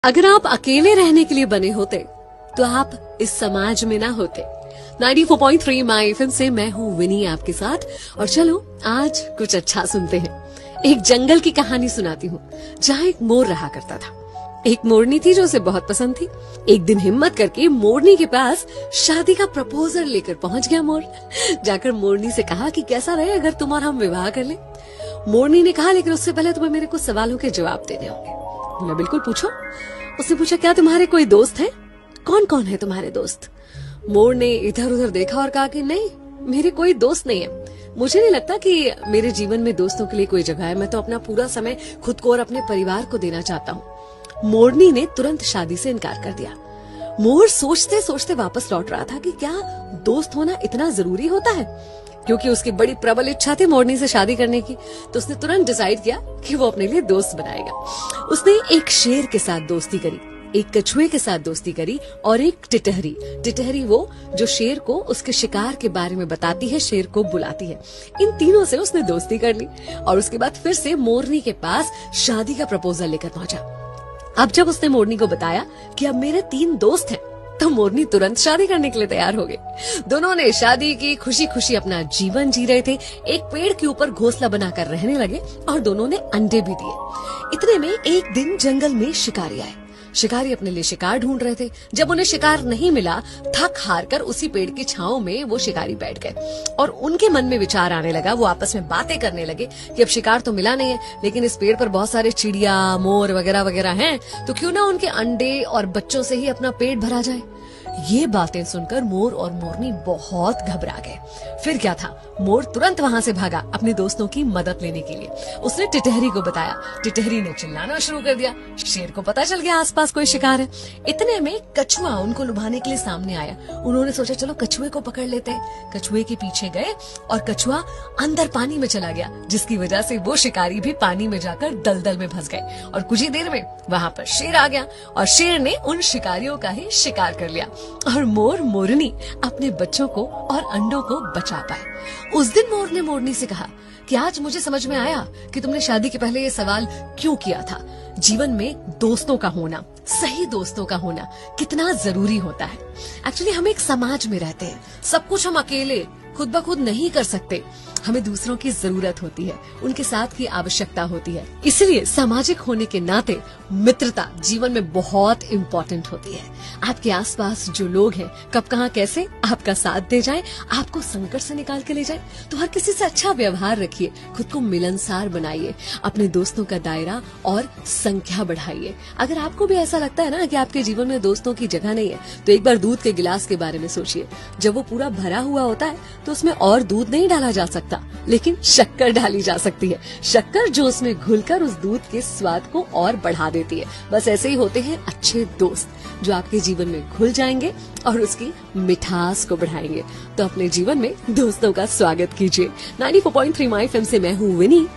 अगर आप अकेले रहने के लिए बने होते तो आप इस समाज में ना होते। 94.3 माई एफएम से मैं हूँ विनी आपके साथ। और चलो आज कुछ अच्छा सुनते हैं। एक जंगल की कहानी सुनाती हूँ जहाँ एक मोर रहा करता था। एक मोरनी थी जो उसे बहुत पसंद थी। एक दिन हिम्मत करके मोरनी के पास शादी का प्रपोजल लेकर पहुंच गया मोर। जाकर मोरनी से कहा कि कैसा रहे अगर तुम और हम विवाह कर ले। मोरनी ने कहा लेकिन उससे पहले तुम्हें मेरे कुछ सवालों के जवाब देने होंगे। बोला बिल्कुल पूछो। उसने पूछा क्या तुम्हारे कोई दोस्त हैं? कौन कौन है तुम्हारे दोस्त? मोर ने इधर उधर देखा और कहा कि नहीं, मेरे कोई दोस्त नहीं है। मुझे नहीं लगता कि मेरे जीवन में दोस्तों के लिए कोई जगह है। मैं तो अपना पूरा समय खुद को और अपने परिवार को देना चाहता हूँ। मोरनी ने तुरंत शादी से इनकार कर दिया। मोर सोचते सोचते वापस लौट रहा था कि क्या दोस्त होना इतना जरूरी होता है। क्योंकि उसकी बड़ी प्रबल इच्छा थी मोरनी से शादी करने की, तो उसने तुरंत डिसाइड किया कि वो अपने लिए दोस्त बनाएगा। उसने एक शेर के साथ दोस्ती करी, एक कछुए के साथ दोस्ती करी और एक टिटहरी। टिटहरी वो जो शेर को उसके शिकार के बारे में बताती है, शेर को बुलाती है। इन तीनों से उसने दोस्ती कर ली और उसके बाद फिर से मोरनी के पास शादी का प्रपोजल लेकर पहुंचा। अब जब उसने मोरनी को बताया कि अब मेरे 3 दोस्त हैं, तो मोरनी तुरंत शादी करने के लिए तैयार हो गई। दोनों ने शादी की, खुशी खुशी अपना जीवन जी रहे थे। एक पेड़ के ऊपर घोंसला बनाकर रहने लगे और दोनों ने अंडे भी दिए। इतने में एक दिन जंगल में शिकारी आए। शिकारी अपने लिए शिकार ढूंढ रहे थे। जब उन्हें शिकार नहीं मिला, थक हार कर उसी पेड़ की छांव में वो शिकारी बैठ गए और उनके मन में विचार आने लगा। वो आपस में बातें करने लगे कि अब शिकार तो मिला नहीं है, लेकिन इस पेड़ पर बहुत सारे चिड़िया, मोर वगैरह वगैरह हैं, तो क्यों ना उनके अंडे और बच्चों से ही अपना पेट भरा जाए। ये बातें सुनकर मोर और मोरनी बहुत घबरा गए। फिर क्या था, मोर तुरंत वहां से भागा अपने दोस्तों की मदद लेने के लिए। उसने टिटहरी को बताया। टिटहरी ने चिल्लाना शुरू कर दिया। शेर को पता चल गया आसपास कोई शिकार है। इतने में कछुआ उनको लुभाने के लिए सामने आया। उन्होंने सोचा चलो कछुए को पकड़ लेते हैं। कछुए के पीछे गए और कछुआ अंदर पानी में चला गया, जिसकी वजह से वो शिकारी भी पानी में जाकर दलदल में फंस गए। और कुछ ही देर में वहां पर शेर आ गया और शेर ने उन शिकारियों का ही शिकार कर लिया और मोर मोरनी अपने बच्चों को और अंडों को बचा पाए। उस दिन मोर ने मोरनी से कहा कि आज मुझे समझ में आया कि तुमने शादी के पहले ये सवाल क्यों किया था। जीवन में दोस्तों का होना, सही दोस्तों का होना कितना जरूरी होता है। एक्चुअली हम एक समाज में रहते हैं, सब कुछ हम अकेले खुद ब खुद नहीं कर सकते। हमें दूसरों की जरूरत होती है, उनके साथ की आवश्यकता होती है। इसलिए सामाजिक होने के नाते मित्रता जीवन में बहुत इम्पोर्टेंट होती है। आपके आसपास जो लोग हैं, कब कहाँ कैसे आपका साथ दे जाए, आपको संकट से निकाल के ले जाए, तो हर किसी से अच्छा व्यवहार रखिए, खुद को मिलनसार बनाइए, अपने दोस्तों का दायरा और संख्या बढ़ाइए। अगर आपको भी ऐसा लगता है ना कि आपके जीवन में दोस्तों की जगह नहीं है, तो एक बार दूध के गिलास के बारे में सोचिए। जब वो पूरा भरा हुआ होता है तो उसमें और दूध नहीं डाला जा सकता, लेकिन शक्कर डाली जा सकती है। शक्कर जो उसमें घुलकर उस दूध के स्वाद को और बढ़ा देती है। बस ऐसे ही होते हैं अच्छे दोस्त, जो आपके जीवन में घुल जाएंगे और उसकी मिठास को बढ़ाएंगे। तो अपने जीवन में दोस्तों का स्वागत कीजिए। 94.3 माई एफएम से मैं हूँ विनी।